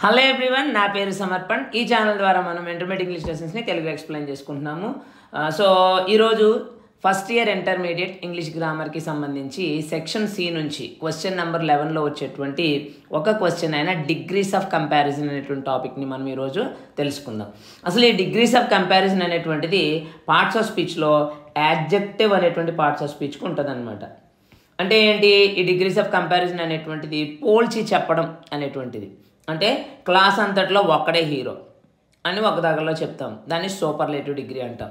Hello everyone, నా పేరు సమర్పణ్. ఈ ఛానల్ ద్వారా మనం ఇంటర్మీడియట్ ఇంగ్లీష్ లెసన్స్ని తెలుగు ఎక్స్ప్లెయిన్ చేసుకుంటున్నాము. సో ఈరోజు ఫస్ట్ ఇయర్ ఇంటర్మీడియట్ ఇంగ్లీష్ గ్రామర్కి సంబంధించి సెక్షన్ సి నుంచి క్వశ్చన్ నెంబర్ 11లో వచ్చేటువంటి ఒక క్వశ్చన్ అయిన డిగ్రీస్ ఆఫ్ కంపారిజన్ అనేటువంటి టాపిక్ని మనం ఈరోజు తెలుసుకుందాం. అసలు ఈ డిగ్రీస్ ఆఫ్ కంపారిజన్ అనేటువంటిది పార్ట్స్ ఆఫ్ స్పీచ్లో యాడ్జెక్టివ్ అనేటువంటి పార్ట్స్ ఆఫ్ స్పీచ్కి ఉంటుంది అనమాట. అంటే ఏంటి, ఈ డిగ్రీస్ ఆఫ్ కంపారిజన్ అనేటువంటిది పోల్చి చెప్పడం అనేటువంటిది. అంటే క్లాస్ అంతట్లో ఒక్కడే హీరో అని ఒక దగ్గరలో చెప్తాం, దాన్ని సూపర్లేటివ్ డిగ్రీ అంటాం.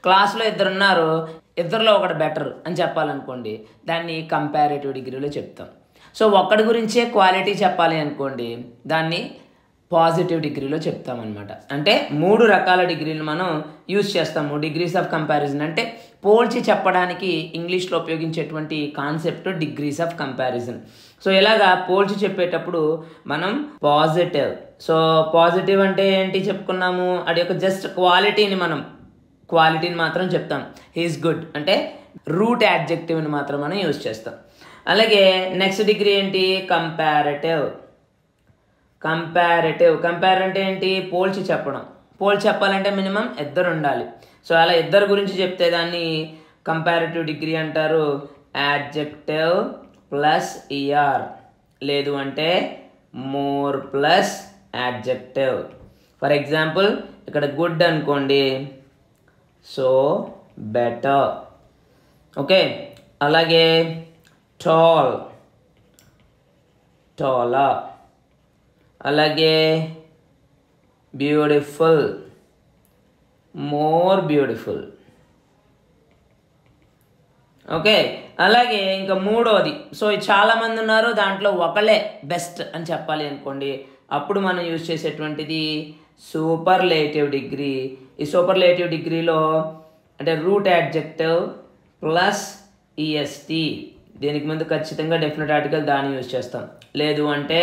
క్లాస్లో ఇద్దరున్నారు, ఇద్దరిలో ఒకటి బెటర్ అని చెప్పాలనుకోండి, దాన్ని కంపారేటివ్ డిగ్రీలో చెప్తాం. సో ఒక్కడి గురించే క్వాలిటీ చెప్పాలి అనుకోండి, దాన్ని పాజిటివ్ డిగ్రీలో చెప్తామన్నమాట. అంటే 3 రకాల డిగ్రీలు మనం యూజ్ చేస్తాము. డిగ్రీస్ ఆఫ్ కంపారిజన్ అంటే పోల్చి చెప్పడానికి ఇంగ్లీష్లో ఉపయోగించేటువంటి concept degrees of comparison. So ఇలాగా పోల్చి చెప్పేటప్పుడు మనం పాజిటివ్, సో పాజిటివ్ అంటే ఏంటి చెప్పుకున్నాము, అది యొక్క జస్ట్ క్వాలిటీని మాత్రం చెప్తాం. హీఈస్ గుడ్ అంటే రూట్ యాడ్జెక్టివ్ని మాత్రం మనం యూజ్ చేస్తాం. అలాగే నెక్స్ట్ డిగ్రీ ఏంటి, కంపారేటివ్. కంపేర్ అంటే ఏంటి, పోల్చి చెప్పడం. పోల్చి చెప్పాలంటే మినిమం ఇద్దరు ఉండాలి. సో అలా ఇద్దరు గురించి చెప్తే దాన్ని కంపారేటివ్ డిగ్రీ అంటారు. యాడ్జెక్టివ్ ప్లస్ ఈఆర్, లేదు అంటే more plus adjective. For example ఇక్కడ గుడ్ అనుకోండి, సో బెటర్. ఓకే, అలాగే టాల్, టాలర్. అలాగే బ్యూటిఫుల్, మోర్ బ్యూటిఫుల్. ఓకే, అలాగే ఇంకా మూడోది, సో చాలామంది ఉన్నారు, దాంట్లో ఒకళ్ళే బెస్ట్ అని చెప్పాలి అనుకోండి, అప్పుడు మనం యూజ్ చేసేటువంటిది సూపర్లేటివ్ డిగ్రీ. ఈ సూపర్లేటివ్ డిగ్రీలో అంటే రూట్ యాడ్జెక్టివ్ ప్లస్ ఈఎస్టీ, దీనికి ముందు ఖచ్చితంగా డెఫినెట్ ఆర్టికల్ దాన్ని యూజ్ చేస్తాం. లేదు అంటే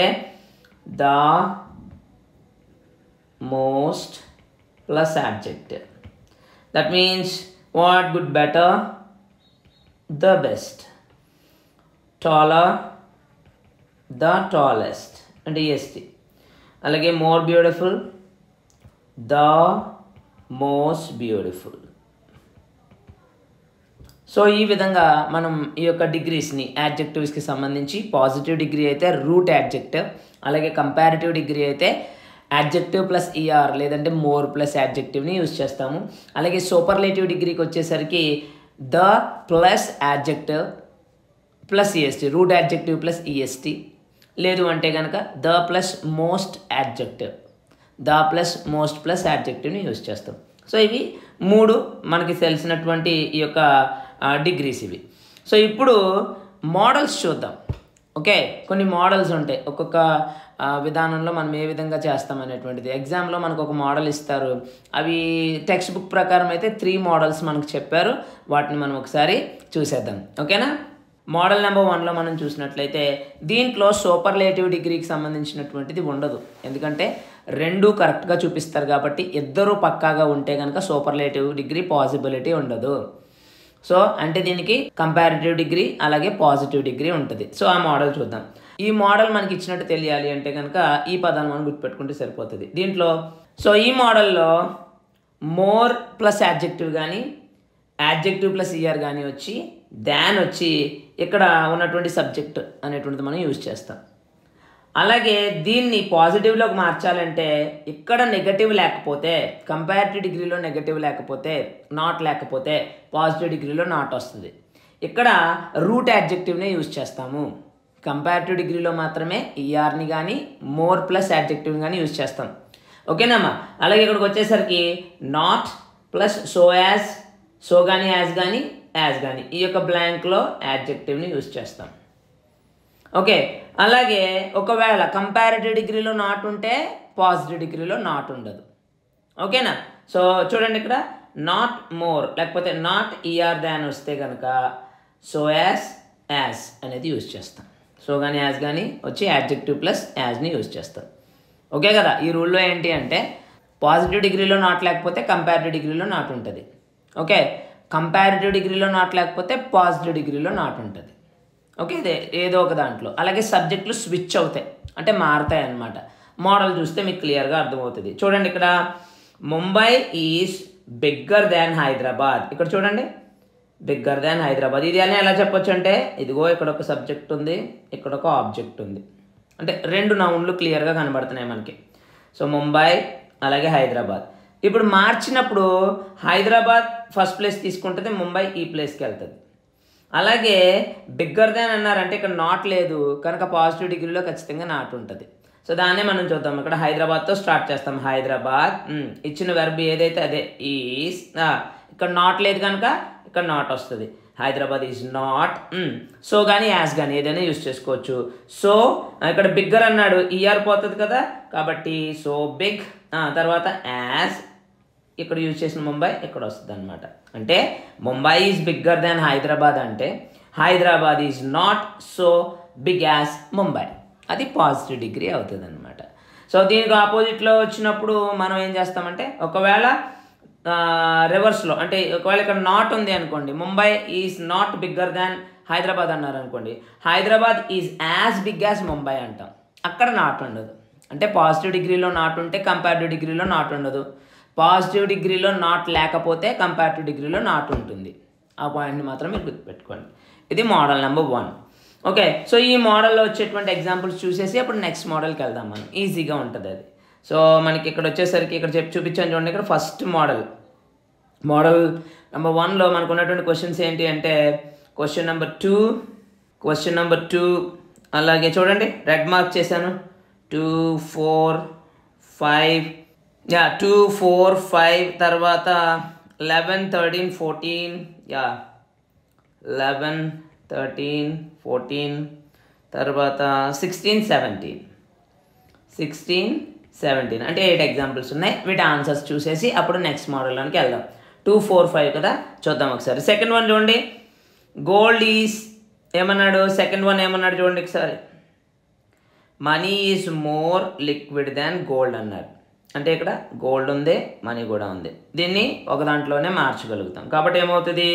the most plus adjective. That means what, good, better, the best, taller, the tallest అంటే est. అలాగే more beautiful, the most beautiful. So ఈ విధంగా మనం ఈ యొక్క డిగ్రీస్ని యాడ్జెక్టివ్స్కి సంబంధించి పాజిటివ్ డిగ్రీ అయితే రూట్ యాడ్జెక్టివ్, అలాగే కంపారిటివ్ డిగ్రీ అయితే యాడ్జెక్టివ్ ప్లస్ ఈఆర్ లేదంటే మోర్ ప్లస్ యాడ్జెక్టివ్ని యూజ్ చేస్తాము. అలాగే సూపర్లేటివ్ డిగ్రీకి వచ్చేసరికి the plus adjective plus EST, root adjective plus EST. లేదు అంటే కనుక the plus most adjective, the plus most plus యాడ్జెక్టివ్ని యూజ్ చేస్తాం. సో ఇవి 3 మనకి తెలిసినటువంటి ఈ యొక్క డిగ్రీస్ ఇవి. సో ఇప్పుడు మోడల్స్ చూద్దాం. ఓకే, కొన్ని మోడల్స్ ఉంటాయి, ఒక్కొక్క విధానంలో మనం ఏ విధంగా చేస్తాం అనేటువంటిది. ఎగ్జామ్లో మనకు ఒక మోడల్ ఇస్తారు, అవి టెక్స్ట్ బుక్ ప్రకారం అయితే 3 మోడల్స్ మనకు చెప్పారు, వాటిని మనం ఒకసారి చూసేద్దాం. ఓకేనా, మోడల్ నెంబర్ 1లో మనం చూసినట్లయితే దీంట్లో సూపర్లేటివ్ డిగ్రీకి సంబంధించినటువంటిది ఉండదు, ఎందుకంటే 2 కరెక్ట్గా చూపిస్తారు కాబట్టి. ఇద్దరు పక్కాగా ఉంటే కనుక సూపర్లేటివ్ డిగ్రీ పాసిబిలిటీ ఉండదు. సో అంటే దీనికి కంపారిటివ్ డిగ్రీ అలాగే పాజిటివ్ డిగ్రీ ఉంటుంది. సో ఆ మోడల్ చూద్దాం. ఈ మోడల్ మనకి ఇచ్చినట్టు తెలియాలి అంటే కనుక ఈ పదాలు మనం గుర్తుపెట్టుకుంటే సరిపోతుంది దీంట్లో. సో ఈ మోడల్లో మోర్ ప్లస్ యాడ్జెక్టివ్ కానీ యాడ్జెక్టివ్ ప్లస్ ఈఆర్ కానీ వచ్చి దాన్ వచ్చి ఇక్కడ ఉన్నటువంటి సబ్జెక్ట్ అనేటువంటిది మనం యూజ్ చేస్తాం. అలాగే దీన్ని పాజిటివ్లోకి మార్చాలంటే ఇక్కడ నెగటివ్ లేకపోతే, కంపారిటివ్ డిగ్రీలో నెగటివ్ లేకపోతే, నాట్ లేకపోతే పాజిటివ్ డిగ్రీలో నాట్ వస్తుంది. ఇక్కడ రూట్ యాడ్జెక్టివ్నే యూజ్ చేస్తాము. కంపారిటివ్ డిగ్రీలో మాత్రమే ఈఆర్ని కానీ మోర్ ప్లస్ యాడ్జెక్టివ్ని కానీ యూజ్ చేస్తాం. ఓకేనమ్మా. అలాగే ఇక్కడికి వచ్చేసరికి not plus so as, so కానీ యాజ్ కానీ యాజ్ కానీ ఈ యొక్క బ్లాంక్లో యాడ్జెక్టివ్ని యూజ్ చేస్తాం. ఓకే, అలాగే ఒకవేళ కంపారిటివ్ డిగ్రీలో నాట్ ఉంటే పాజిటివ్ డిగ్రీలో నాట్ ఉండదు. ఓకేనా. సో చూడండి, ఇక్కడ నాట్ మోర్ లేకపోతే నాట్ ఈఆర్ దాన్ వస్తే కనుక సో యాజ్ అనేది యూజ్ చేస్తాం. సో కానీ యాజ్ కానీ వచ్చి యాడ్జెక్టివ్ ప్లస్ యాజ్ని యూజ్ చేస్తాం. ఓకే కదా. ఈ రూల్లో ఏంటి అంటే పాజిటివ్ డిగ్రీలో నాట్ లేకపోతే కంపారిటివ్ డిగ్రీలో నాట్ ఉంటుంది. ఓకే, కంపారిటివ్ డిగ్రీలో నాట్ లేకపోతే పాజిటివ్ డిగ్రీలో నాట్ ఉంటుంది. ఓకే, ఏదో ఒక దాంట్లో. అలాగే సబ్జెక్టులు స్విచ్ అవుతాయి, అంటే మారుతాయి అన్నమాట. మోడల్ చూస్తే మీకు క్లియర్గా అర్థమవుతుంది. చూడండి ఇక్కడ Mumbai is bigger than Hyderabad. ఇక్కడ చూడండి బిగ్గర్ దాన్ హైదరాబాద్. ఇది అని ఎలా చెప్పొచ్చు అంటే ఇదిగో ఇక్కడ ఒక సబ్జెక్ట్ ఉంది, ఇక్కడ ఒక ఆబ్జెక్ట్ ఉంది, అంటే రెండు నౌన్లు క్లియర్గా కనబడుతున్నాయి మనకి. సో ముంబై అలాగే హైదరాబాద్. ఇప్పుడు మార్చినప్పుడు హైదరాబాద్ ఫస్ట్ ప్లేస్ తీసుకుంటుంది, ముంబై ఈ ప్లేస్కి వెళ్తుంది. అలాగే బిగ్గర్ దాన్ అన్నారంటే ఇక్కడ నాట్ లేదు కనుక పాజిటివ్ డిగ్రీలో ఖచ్చితంగా నాట్ ఉంటుంది. సో దాన్నే మనం చూద్దాం. ఇక్కడ హైదరాబాద్తో స్టార్ట్ చేస్తాం. హైదరాబాద్ ఇచ్చిన వెర్బ్ ఏదైతే అదే ఈస్. ఇక్కడ నాట్ లేదు కనుక ఇక్కడ నాట్ వస్తుంది. Hyderabad is not. సో కానీ యాజ్ కానీ ఏదైనా యూజ్ చేసుకోవచ్చు. సో ఇక్కడ బిగ్గర్ అన్నాడు, ఈఆర్ పోతుంది కదా, కాబట్టి సో బిగ్. తర్వాత యాజ్ ఇక్కడ యూజ్ చేసిన ముంబై ఇక్కడ వస్తుంది అనమాట. అంటే Mumbai is bigger than Hyderabad అంటే Hyderabad is not so big as Mumbai. అది పాజిటివ్ డిగ్రీ అవుతుంది అనమాట. సో దీనికి ఆపోజిట్లో వచ్చినప్పుడు మనం ఏం చేస్తామంటే ఒకవేళ రివర్స్లో అంటే ఒకవేళ ఇక్కడ నాట్ ఉంది అనుకోండి, Mumbai is not bigger than Hyderabad అన్నారు అనుకోండి, Hyderabad is as big as Mumbai అంటాం. అక్కడ నాట్ ఉండదు. అంటే పాజిటివ్ డిగ్రీలో నాట్ ఉంటే కంపారిటివ్ డిగ్రీలో నాట్ ఉండదు. పాజిటివ్ డిగ్రీలో నాట్ లేకపోతే కంపారిటివ్ డిగ్రీలో నాట్ ఉంటుంది. ఆ పాయింట్ని మాత్రం మీరు గుర్తుపెట్టుకోండి. ఇది మోడల్ నెంబర్ 1. ఓకే, సో ఈ మోడల్లో వచ్చేటువంటి ఎగ్జాంపుల్స్ చూసేసి అప్పుడు నెక్స్ట్ మోడల్కి వెళ్దాం మనం. ఈజీగా ఉంటుంది అది. సో మనకి ఇక్కడ వచ్చేసరికి ఇక్కడ చూపించాను చూడండి. ఇక్కడ ఫస్ట్ మోడల్ నెంబర్ 1లో మనకు ఉన్నటువంటి క్వశ్చన్స్ ఏంటి అంటే క్వశ్చన్ నెంబర్ 2 అలాగే చూడండి రెడ్ మార్క్ చేశాను. 2, 4, 5 2, 4, 5 తర్వాత 11, 13, 14 11, 13, 14 తర్వాత 16, 17 అంటే 8 ఎగ్జాంపుల్స్ ఉన్నాయి. వీటి ఆన్సర్స్ చూసేసి అప్పుడు నెక్స్ట్ మోడల్లోనికి వెళ్దాం. 2, 4, 5 కదా, చూద్దాం ఒకసారి. సెకండ్ వన్ చూడండి, గోల్డ్ ఈజ్ ఏమన్నాడు, సెకండ్ వన్ ఏమన్నాడు చూడండి ఒకసారి. Money is more liquid than gold అన్నారు. అంటే ఇక్కడ గోల్డ్ ఉంది, మనీ కూడా ఉంది. దీన్ని ఒక దాంట్లోనే మార్చగలుగుతాం. కాబట్టి ఏమవుతుంది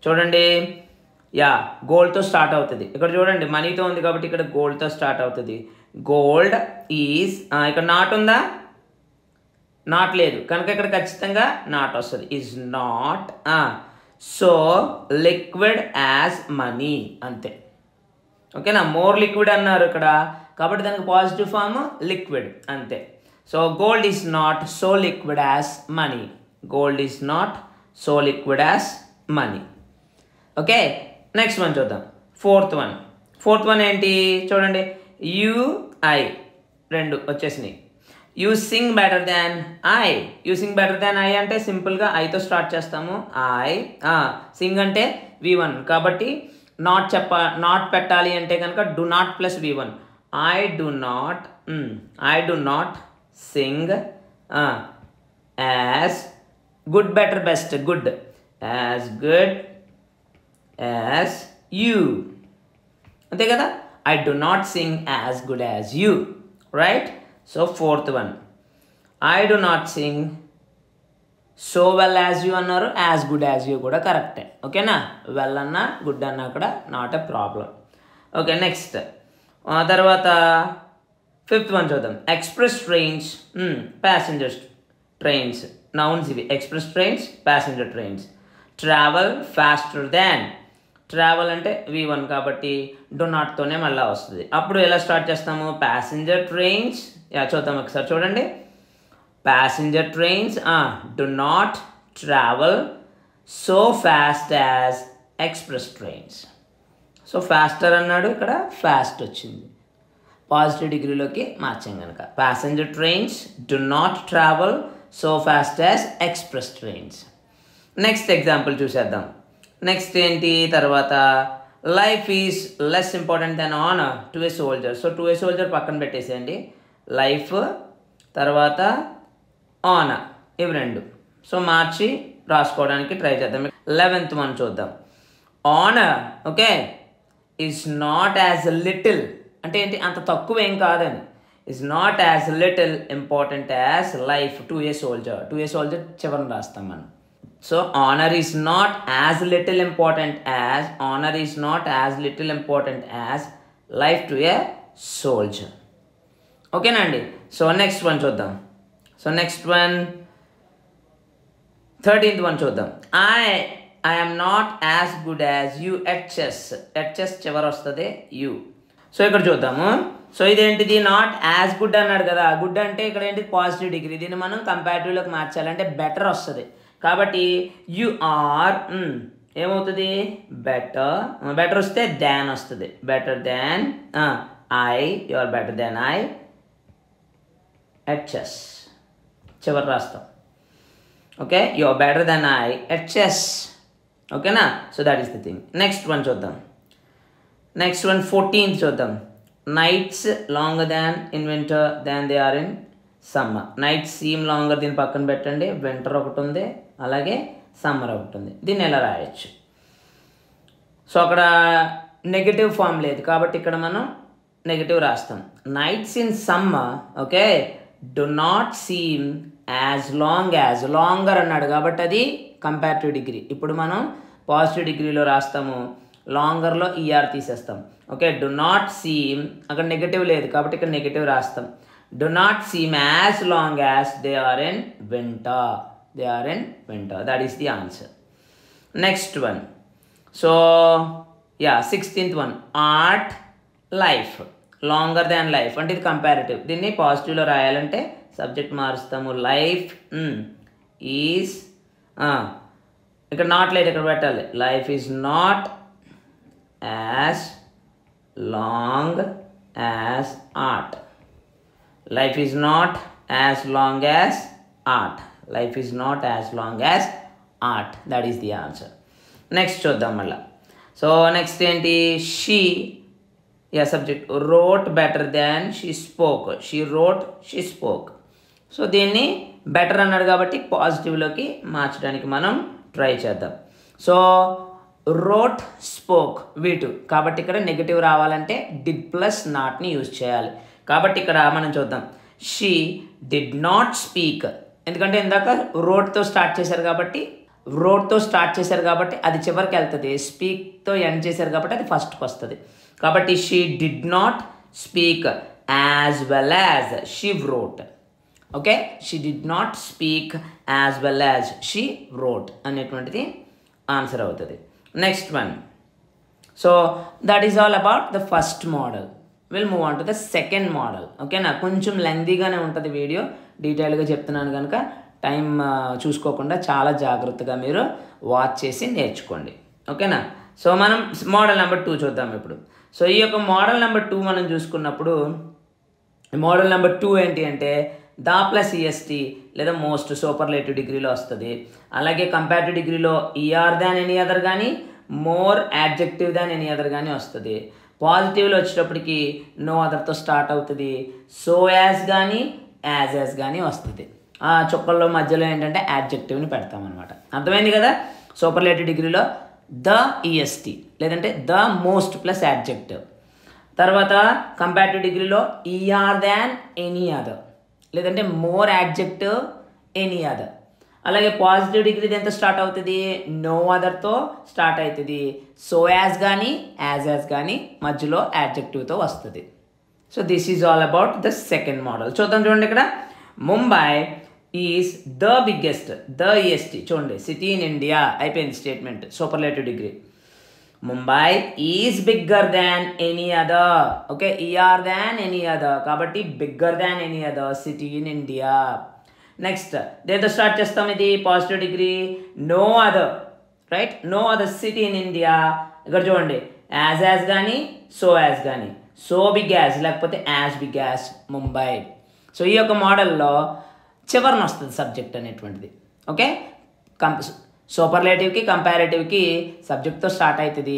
చూడండి, గోల్డ్తో స్టార్ట్ అవుతుంది. ఇక్కడ చూడండి మనీతో ఉంది కాబట్టి ఇక్కడ గోల్డ్తో స్టార్ట్ అవుతుంది. గోల్డ్ ఈజ్ ఇక్కడ నాట్ ఉందా, నాట్ లేదు కనుక ఇక్కడ ఖచ్చితంగా నాట్ వస్తుంది. Is not so liquid as money అంతే. ఓకేనా, మోర్ లిక్విడ్ అన్నారు ఇక్కడ కాబట్టి దానికి పాజిటివ్ ఫామ్ లిక్విడ్ అంతే. So gold is not so liquid as money. Gold is not so liquid as money. Okay, next one చూద్దాం. ఫోర్త్ వన్ ఏంటి చూడండి, ఐ రెండు వచ్చేసినాయి. You sing better than I. You sing better than I అంటే సింపుల్గా ఐతో start చేస్తాము. సింగ్ అంటే V1 కాబట్టి నాట్ పెట్టాలి అంటే కనుక do not plus V1. I do not Singh as good better best good as good as you అంతే కదా. I do not sing as good as you, right? So fourth one, I do not sing so well as you అన్నారు, as good as you కూడా కరెక్టే. ఓకేనా, well అన్నా good అన్నా కూడా not a problem. Okay, next తర్వాత fifth one చూద్దాం. Express trains, passenger trains, nouns ఇవి. Express trains, passenger trains. Travel faster than. Travel అంటే V1 కాబట్టి డు నాట్తోనే మళ్ళీ వస్తుంది. అప్పుడు ఎలా స్టార్ట్ చేస్తాము, ప్యాసింజర్ ట్రైన్స్. చూద్దాం ఒకసారి చూడండి. Passenger trains do not travel so fast as express trains. So faster అన్నాడు, ఇక్కడ ఫాస్ట్ వచ్చింది. పాజిటివ్ డిగ్రీలోకి మార్చాం కనుక passenger trains do not travel so fast as express trains. Next example చూసేద్దాం. నెక్స్ట్ ఏంటి తర్వాత, life is less important than honour to a soldier. So to a soldier పక్కన పెట్టేసేయండి. లైఫ్ తర్వాత ఆనర్ ఇవి రెండు. సో మార్చి రాసుకోవడానికి ట్రై చేద్దాం. 11th వన్ చూద్దాం. Honour okay is not as little అంటే ఏంటి, అంత తక్కువ ఏం కాదని. Is not as little important as life to a soldier. To a soldier చివరిని రాస్తాం మనం. So honor is not as little important as life to a soldier. ఓకేనా అండి. సో నెక్స్ట్ వన్ చూద్దాం. So next one 13th one చూద్దాం. I am not as good as you at chess. At chess చివరి వస్తుంది you. So ఇక్కడ చూద్దాము. So ఇదేంటిది, not as good అన్నాడు కదా. గుడ్ అంటే ఇక్కడ ఏంటి, పాజిటివ్ డిగ్రీ. దీన్ని మనం కంపారిటివ్లోకి మార్చాలంటే బెటర్ వస్తుంది. కాబట్టి యు ఆర్ ఏమవుతుంది, బెటర్. బెటర్ వస్తే దాన్ వస్తుంది. Better than I, you are better than I at chess. చివరి రాస్తాం. Okay, you are better than I at chess. ఓకేనా. So that is the thing. Next one చూద్దాం. Next one 14th చూద్దాం. Nights longer than in winter than they are in summer. Nights seem longer, దీన్ని పక్కన పెట్టండి. Winter ఒకటి ఉంది, అలాగే summer ఒకటి ఉంది. దీన్ని ఎలా రాయొచ్చు. సో అక్కడ నెగటివ్ ఫామ్ లేదు కాబట్టి ఇక్కడ మనం నెగటివ్ రాస్తాం. Nights in summer okay do not seem as long as. Longer అన్నాడు కాబట్టి అది కంపారిటివ్ డిగ్రీ. ఇప్పుడు మనం పాజిటివ్ డిగ్రీలో రాస్తాము. లాంగర్లో ఈఆర్ తీసేస్తాం. ఓకే, డు నాట్ సీమ్, అక్కడ నెగటివ్ లేదు కాబట్టి ఇక్కడ నెగటివ్ రాస్తాం. Do not seem as long as they are in winter. They are in winter. That is the answer. Next one. So 16th one. Art life longer than life అంటే ఇది comparative. దీన్ని పాజిటివ్లో రాయాలంటే subject మారుస్తాము. Life is, ఇక్కడ not లేదు, ఇక్కడ పెట్టాలి. Life is not as long as art. Life is not as long as art. Life is not as long as art. That is the answer. Next చూద్దాం మళ్ళా. So next ఏంటి, she subject wrote better than she spoke. She wrote she spoke. So దీన్ని better అన్నాడు కాబట్టి పాజిటివ్లోకి మార్చడానికి మనం try చేద్దాం. So wrote spoke వీటు కాబట్టి ఇక్కడ నెగిటివ్ రావాలంటే డిడ్ ప్లస్ నాట్ని యూజ్ చేయాలి. కాబట్టి ఇక్కడ మనం చూద్దాం. షీ డిడ్ నాట్ స్పీక్, ఎందుకంటే ఇందాక రోట్తో స్టార్ట్ చేశారు కాబట్టి అది చివరికి వెళ్తుంది. స్పీక్తో ఎండ్ చేశారు కాబట్టి అది ఫస్ట్కి వస్తుంది. కాబట్టి she did not speak as well as she wrote. Okay, she did not speak as well as she wrote అనేటువంటిది ఆన్సర్ అవుతుంది. Next one. So that is all about the first model. Will move on to the second model. ఓకేనా, కొంచెం లెంగ్తీగానే ఉంటుంది video, డీటెయిల్గా చెప్తున్నాను కనుక time చూసుకోకుండా చాలా జాగ్రత్తగా మీరు వాచ్ చేసి నేర్చుకోండి. ఓకేనా. సో మనం మోడల్ నెంబర్ 2 చూద్దాం ఇప్పుడు. సో ఈ యొక్క మోడల్ నెంబర్ 2 మనం చూసుకున్నప్పుడు మోడల్ నెంబర్ 2 ఏంటి అంటే దా ప్లస్ ఈఎస్టీ లేదా మోస్ట్ సూపర్లేటివ్ డిగ్రీలో వస్తుంది. అలాగే కంపారిటివ్ డిగ్రీలో ఈఆర్ దాన్ ఎనీ అదర్ కానీ మోర్ యాడ్జెక్టివ్ దాన్ ఎనీ అదర్ కానీ వస్తుంది. పాజిటివ్లో వచ్చేటప్పటికి నో అదర్తో స్టార్ట్ అవుతుంది. సో యాజ్ కానీ యాజ్ కానీ వస్తుంది. ఆ చుక్కల్లో మధ్యలో ఏంటంటే యాడ్జెక్టివ్ని పెడతామన్నమాట. అర్థమైంది కదా. సూపర్లేటివ్ డిగ్రీలో ద ఈఎస్టీ లేదంటే ద మోస్ట్ ప్లస్ యాడ్జెక్టివ్. తర్వాత కంపారిటివ్ డిగ్రీలో ఈఆర్ దాన్ ఎనీ అదర్ లేదంటే మోర్ యాడ్జెక్టివ్ ఎనీ అదర్. అలాగే పాజిటివ్ డిగ్రీ ఎంత స్టార్ట్ అవుతుంది, నో అదర్తో స్టార్ట్ అవుతుంది. సో యాజ్ కానీ యాజ్ కానీ మధ్యలో యాడ్జెక్టివ్తో వస్తుంది. So this is all about the second model. చూద్దాం చూడండి. ఇక్కడ Mumbai is the biggest, the EST చూడండి, సిటీ ఇన్ ఇండియా అయిపోయింది statement. Superlative degree Mumbai is bigger than any other. Okay, ER than any other కాబట్టి bigger than any other city in India. Next దేంతో start చేస్తాం, ఇది positive degree no other right, no other city in India. ఇక్కడ చూడండి as కానీ so as కానీ, so big as లేకపోతే as big as Mumbai. So ఈ యొక్క మోడల్లో చివరిన వస్తుంది సబ్జెక్ట్ అనేటువంటిది. ఓకే, సూపర్లేటివ్కి కంపారేటివ్కి సబ్జెక్ట్తో స్టార్ట్ అవుతుంది.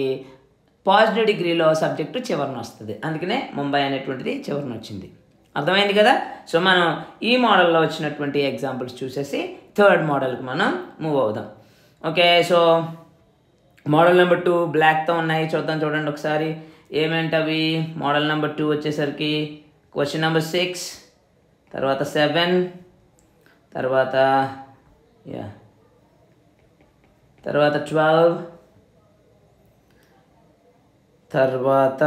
పాజిటివ్ డిగ్రీలో సబ్జెక్టు చివరిన వస్తుంది. అందుకనే ముంబై అనేటువంటిది చివరిన వచ్చింది. అర్థమైంది కదా. సో మనం ఈ మోడల్లో వచ్చినటువంటి ఎగ్జాంపుల్స్ చూసేసి థర్డ్ మోడల్కి మనం మూవ్ అవుదాం. ఓకే, సో మోడల్ నెంబర్ 2 బ్లాక్తో ఉన్నాయి. చూద్దాం చూడండి ఒకసారి ఏమేంటవి. మోడల్ నెంబర్ 2 వచ్చేసరికి క్వశ్చన్ నెంబర్ 6, తర్వాత 7, తర్వాత 12, తర్వాత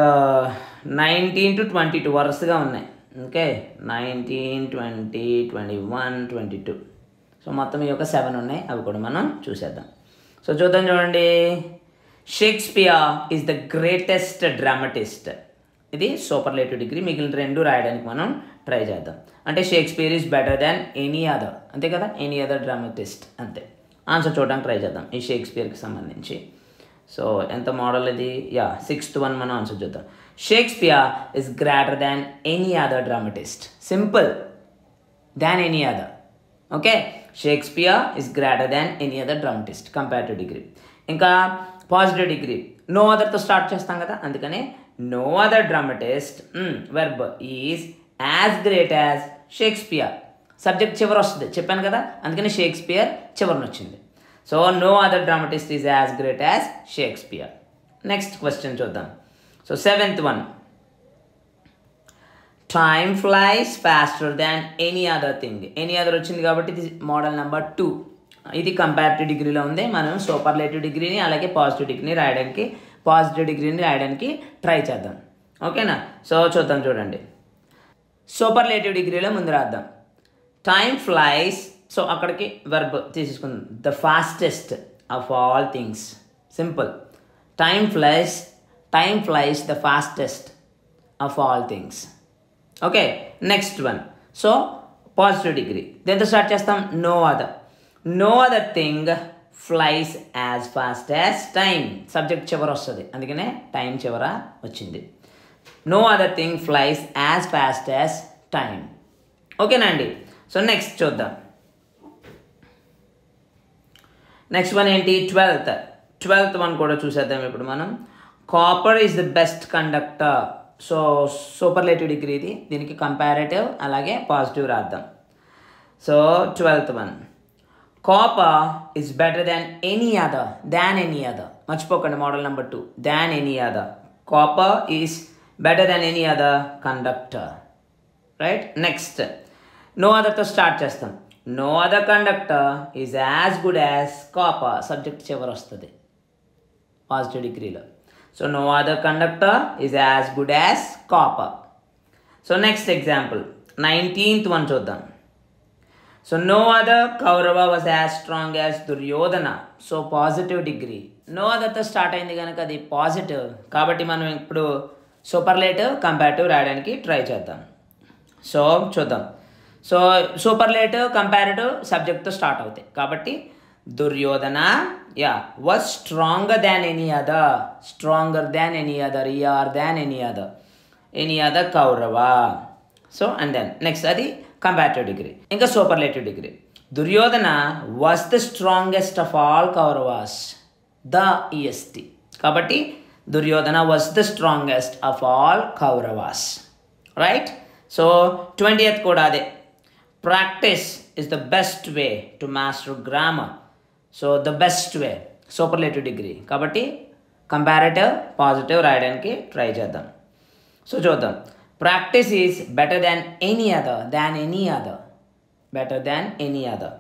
19 to 22 వరుసగా ఉన్నాయి. ఓకే 19, 20, 21, 22. సో మొత్తం ఈ యొక్క 7 ఉన్నాయి, అవి కూడా మనం చూసేద్దాం. సో చూద్దాం చూడండి. Shakespeare is the greatest dramatist. ఇది సూపర్లేటివ్ డిగ్రీ. మిగిలిన 2 రాయడానికి మనం ట్రై చేద్దాం. అంటే Shakespeare is better than any other, అంతే కదా, ఎనీ అదర్ డ్రామటిస్ట్, అంతే. ఆన్సర్ చూడడానికి ట్రై చేద్దాం ఈ షేక్స్పియర్కి సంబంధించి. సో ఎంత మోడల్ ఇది? 6th one మనం ఆన్సర్ చూద్దాం. Shakespeare is greater than any other dramatist. Simple, than any other. Okay, Shakespeare is greater than any other dramatist. Comparative degree. ఇంకా పాజిటివ్ డిగ్రీ నో అదర్తో స్టార్ట్ చేస్తాం కదా, అందుకని no other dramatist verb is as great as Shakespeare. Subject చివరి వస్తుంది చెప్పాను కదా, అందుకని షేక్స్పియర్ చివరిని వచ్చింది. So no other dramatist is as great as Shakespeare. Next question చూద్దాం. So 7th one. Time flies faster than any other thing. Any other వచ్చింది కాబట్టి ఇది మోడల్ నెంబర్ 2. ఇది కంపారిటివ్ డిగ్రీలో ఉంది. మనం సూపర్లేటివ్ డిగ్రీని అలాగే పాజిటివ్ డిగ్రీని రాయడానికి ట్రై చేద్దాం. ఓకేనా? సో చూద్దాం చూడండి. సూపర్లేటివ్ డిగ్రీలో ముందు రాద్దాం. టైమ్ ఫ్లైస్, సో అక్కడికి వెర్బ్ తీసేసుకుందాం. The fastest of all things. Simple. Time flies the fastest of all things. Okay, next one. So positive degree దీంతో స్టార్ట్ చేస్తాం. No other thing flies as fast as time. Subject చివర వస్తుంది, అందుకనే time చివర వచ్చింది. No other thing flies as fast as time. ఓకేనా అండి? So next చూద్దాం. నెక్స్ట్ వన్ ఏంటి? 12th one కూడా చూసేద్దాం ఇప్పుడు మనం. Copper is the best conductor. So superlative degree ఇది. దీనికి కంపారేటివ్ అలాగే పాజిటివ్ రాద్దాం. So 12th one. Copper is better than any other. మర్చిపోకండి model number 2. Than any other. Copper is better than any other conductor. Right? Next, no other తో start చేస్తాం. No other conductor is as good as copper. Subject చివరి వస్తుంది positive డిగ్రీలో. So no other conductor is as good as copper. So next example 19th one చూద్దాం. So no other Kaurava was as strong as Duryodhana. So positive degree. no other తో start అయింది కనుక అది positive, కాబట్టి మనం ఇప్పుడు superlative comparative రాయడానికి try చేద్దాం. సో చూద్దాం. సో సూపర్లేటివ్ కంపారిటివ్ సబ్జెక్ట్తో స్టార్ట్ అవుతాయి కాబట్టి Duryodhana was stronger than any other Kaurava. So and then next అది కంపారిటివ్ డిగ్రీ. ఇంకా superlative degree. Duryodhana was the strongest of all Kauravas. EST కాబట్టి Duryodhana was the strongest of all Kauravas. Right? So 20th కూడా అదే. Practice is the best way to master grammar. So the best way. Superlative degree. కాబట్టి comparative positive రాయడానికి try చేద్దాం. So చూద్దాం. Practice is better than any other. Better than any other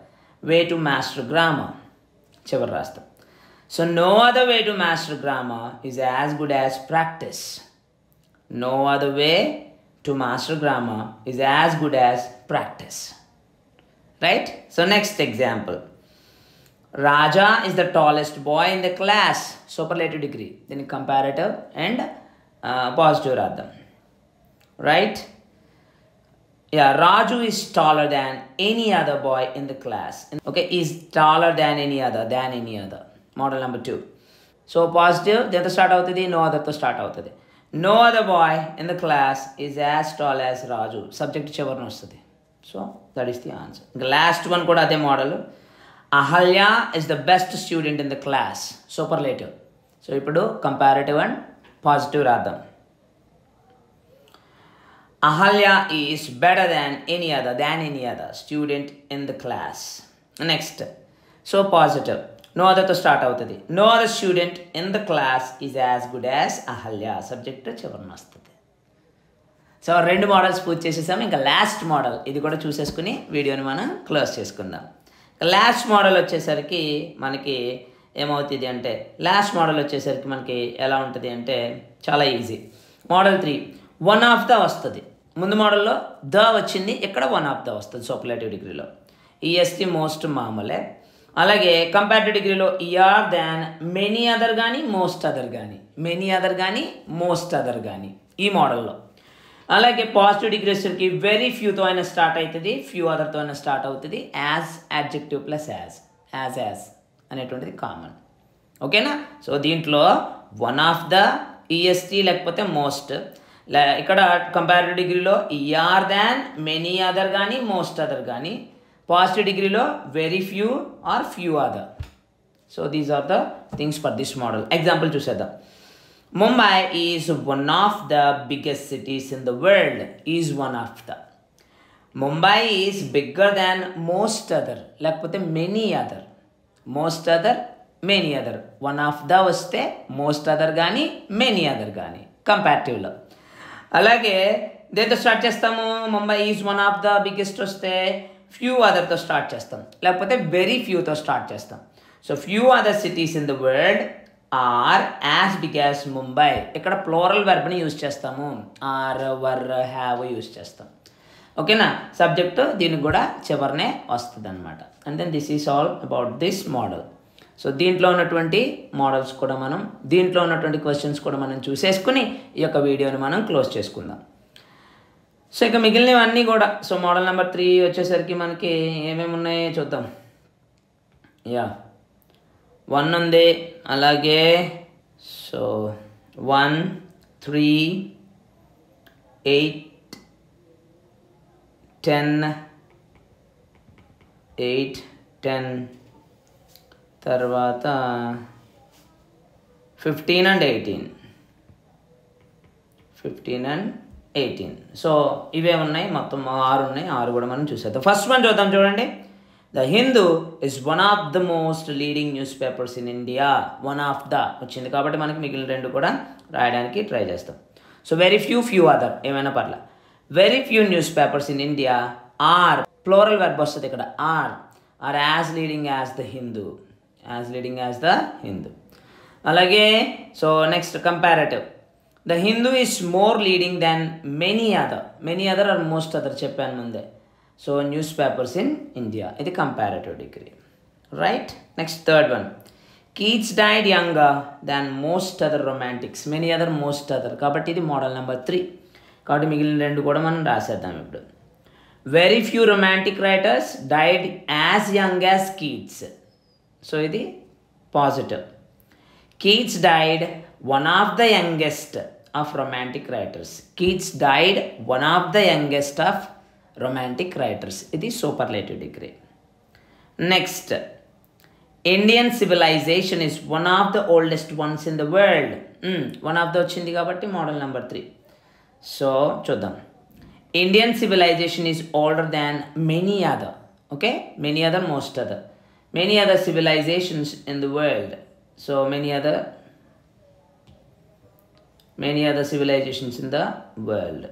way to master grammar. చివరి రాస్తాం. So no other way to master grammar is as good as practice. No other way to master grammar is as good as practice. Right? So next example. Raja is the tallest boy in the class. Superlative degree. Then comparative and positive radham. Right? Raju is taller than any other boy in the class. Okay, is taller than any other. Model number 2. So positive దేంతో start అవుతుంది? No అదర్తో start అవుతుంది. No other boy in the class is as tall as Raju. Subject చివరిని వస్తుంది. So that is the answer. ఇంకా last one కూడా అదే model. Ahalya is the best student in the class. Superlative. So ఇప్పుడు comparative and positive రాద్దాం. Ahalya is better than any other student in the class. Next so positive. No అదర్తో start అవుతుంది. No other student in the class is as good as Ahalya. Subject చివరిని వస్తుంది. So 2 models పూర్తి చేసేసాము. ఇంకా last model ఇది కూడా చూసేసుకుని వీడియోని మనం క్లోజ్ చేసుకుందాం. లాస్ట్ మోడల్ వచ్చేసరికి మనకి ఏమవుతుంది అంటే మనకి ఎలా ఉంటుంది అంటే చాలా ఈజీ. మోడల్ 3 1 ఆఫ్ ద వస్తుంది. ముందు మోడల్లో ద వచ్చింది, ఇక్కడ వన్ ఆఫ్ ద వస్తుంది సూపర్లేటివ్ డిగ్రీలో. ఈఎస్టీ మోస్ట్ మామూలే. అలాగే కంపారిటివ్ డిగ్రీలో ఈఆర్ దాన్ మెనీ అదర్ కానీ మోస్ట్ అదర్ కానీ, మెనీ అదర్ కానీ మోస్ట్ అదర్ కానీ ఈ మోడల్లో. అలాగే పాజిటివ్ డిగ్రీ వచ్చేసరికి వెరీ ఫ్యూతో అయినా స్టార్ట్ అవుతుంది, ఫ్యూ అదర్తో అయినా స్టార్ట్ అవుతుంది. యాజ్ యాడ్జెక్టివ్ ప్లస్ యాజ్ అనేటువంటిది కామన్. ఓకేనా? సో దీంట్లో వన్ ఆఫ్ ద ఈఎస్టీ లేకపోతే మోస్ట్. ఇక్కడ కంపారిటివ్ డిగ్రీలో ఈఆర్ దాన్ మెనీ అదర్ కానీ మోస్ట్ అదర్ కానీ, పాజిటివ్ డిగ్రీలో very few or few other. So these are the things for this model. Example చూసేద్దాం. Mumbai is one of the biggest cities in the world. Is one of the. Mumbai is bigger than most other. లేకపోతే many other. Most other, many other. One of the వస్తే most other కానీ many other కానీ కంపారిటివ్లో. అలాగే దేంతో start చేస్తాము? Mumbai is one of the biggest వస్తే few అదర్తో start చేస్తాం, లేకపోతే వెరీ ఫ్యూతో స్టార్ట్ చేస్తాం. So few other cities in the world are as big as Mumbai. ఇక్కడ ప్లోరల్ వెర్బ్ని యూజ్ చేస్తాము, ఆర్ వర్ హ్యావ్ యూజ్ చేస్తాం. ఓకేనా? సబ్జెక్టు దీనికి కూడా చివరినే వస్తుంది అనమాట. And then this is all about this model. సో దీంట్లో ఉన్నటువంటి మోడల్స్ కూడా మనం, దీంట్లో ఉన్నటువంటి క్వశ్చన్స్ కూడా మనం చూసేసుకుని ఈ యొక్క వీడియోని మనం క్లోజ్ చేసుకుందాం. సో ఇక మిగిలినవన్నీ కూడా, సో మోడల్ నెంబర్ 3 వచ్చేసరికి మనకి ఏమేమి ఉన్నాయో చూద్దాం. 1 ఉంది, అలాగే సో 1, 3, 8, 10 తర్వాత 15 and 18. సో ఇవే ఉన్నాయి, మొత్తం 6 ఉన్నాయి. 6 కూడా మనం చూసేద్దాం. ఫస్ట్ వన్ చూద్దాం. చూడండి, The Hindu is one of the most leading newspapers in India. One of the వచ్చింది కాబట్టి మనకి మిగిలిన 2 కూడా రాయడానికి ట్రై చేస్తాం. సో వెరీ ఫ్యూ అదర్ ఏమైనా పర్లే. Very few news papers in India are, plural verb వస్తుంది ఇక్కడ, are as leading as the Hindu, అలాగే so next comparative. The Hindu is more leading than many other are most other చెప్పాను ముందే. So news papers in India, ఇది comparative degree, right? Next third one, Keats died younger than most other romantics. Many other, most other, కాబట్టి ఇది model number 3. కాబట్టి మిగిలిన 2 కూడా మనం రాసేద్దాం ఇప్పుడు. Very few romantic writers died as young as Keats. So ఇది positive. Keats died one of the youngest of romantic writers. Keats died one of the youngest of romantic writers, ఇది superlative degree. Next, Indian civilization is one of the oldest ones in the world. One of the వచ్చింది కాబట్టి model number 3. So చూద్దాం. Indian civilization is older than many other. Okay, many other, most other, many other civilisations in the world. So many other civilizations in the world.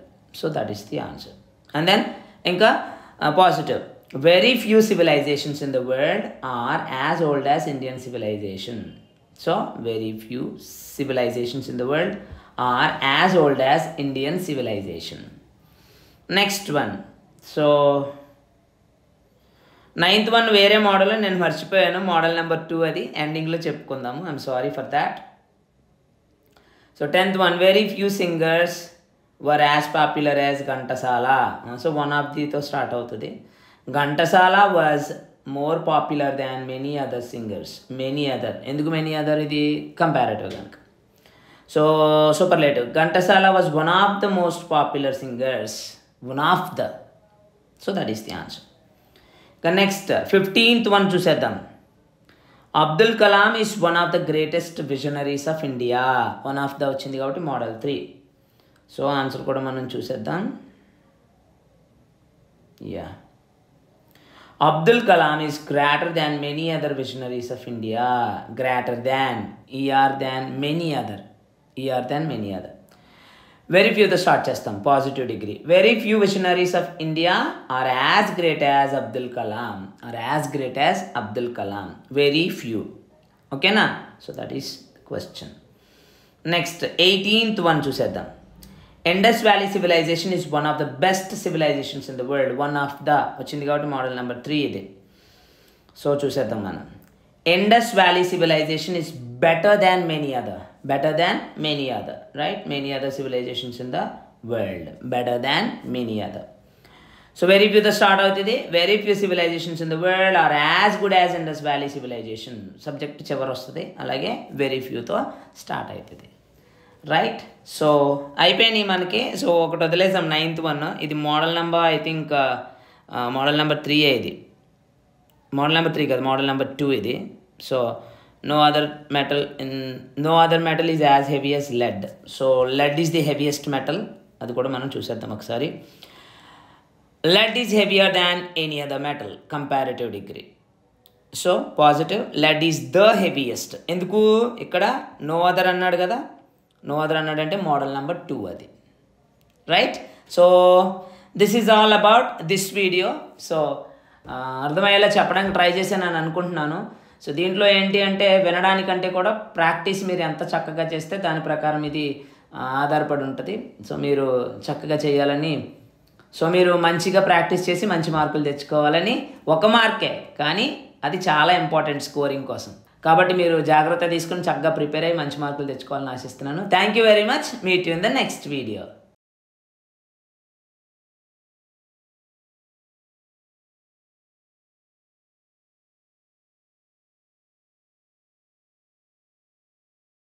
So that is the answer. And then ఇంకా positive, very few civilizations in the world are as old as Indian civilization. So very few civilizations in the world are as old as Indian civilization. Next one, so 9th one వేరే model, నేను మర్చిపోయాను, model number 2 అది ఎండింగ్లో చెప్పుకుందాము. I'm sorry for that. So 10th one, very few singers were as popular as Ghantasala. So one of the తో start అవుతుంది. Ghantasala was more popular than many other singers. Many other, ఎందుకు many other? ఇది comparative కనుక. So superlative. Ghantasala was one of the most popular singers. One of the. So that is the answer. Next, 15th one చూసేద్దాం. Abdul Kalam is one of the greatest visionaries of India. One of the వచ్చింది కాబట్టి model 3. So answer కూడా మనం చూసేద్దాం. Abdul Kalam is greater than many other visionaries of India. Greater than, ER than many other, very ఫ్యూతో start చేస్తాం, positive degree. Very few visionaries of India are as great as Abdul Kalam, very few. ఓకేనా? So that is question. Next 18th one చూసేద్దాం. Indus valley civilization is one of the best civilizations in the world. One of the వచ్చింది కాబట్టి model number 3 ఇది. So చూసేద్దాం మనం. Indus valley civilization is better than many other, right? Many other civilizations in the world, better than many other. So very few the start అవుతుంది. Very few civilizations in the world are as good as Indus Valley civilization. Subject చివరి వస్తుంది, అలాగే very ఫ్యూతో start అవుతుంది, right? So అయిపోయినాయి మనకి. So ఒకటి వదిలేసాం, 9th వన్. ఇది model number, I think model number 3 ఇది. మోడల్ నెంబర్ 3 కాదు, మోడల్ నెంబర్ 2 ఇది. So no other metal is as heavy as lead. So lead is the heaviest metal. అది కూడా మనం చూసేద్దాం ఒకసారి. lead is heavier than any other metal, comparative degree. So positive, lead is the heaviest. ఎందుకు ఇక్కడ no other అన్నాడు కదా, no other అన్నాడు అంటే మోడల్ నెంబర్ 2 అది, right? So this is all about this video. So అర్థమయ్యేలా చెప్పడానికి ట్రై చేశాను అని అనుకుంటున్నాను. సో దీంట్లో ఏంటి అంటే వినడానికంటే కూడా ప్రాక్టీస్ మీరు ఎంత చక్కగా చేస్తే దాని ప్రకారం ఇది ఆధారపడి ఉంటుంది. సో మీరు చక్కగా చేయాలని, సో మీరు మంచిగా ప్రాక్టీస్ చేసి మంచి మార్కులు తెచ్చుకోవాలని, ఒక మార్కే కానీ అది చాలా ఇంపార్టెంట్ స్కోరింగ్ కోసం. కాబట్టి మీరు జాగ్రత్త తీసుకుని చక్కగా ప్రిపేర్ అయ్యి మంచి మార్కులు తెచ్చుకోవాలని ఆశిస్తున్నాను. Thank you very much. Meet you in the next video.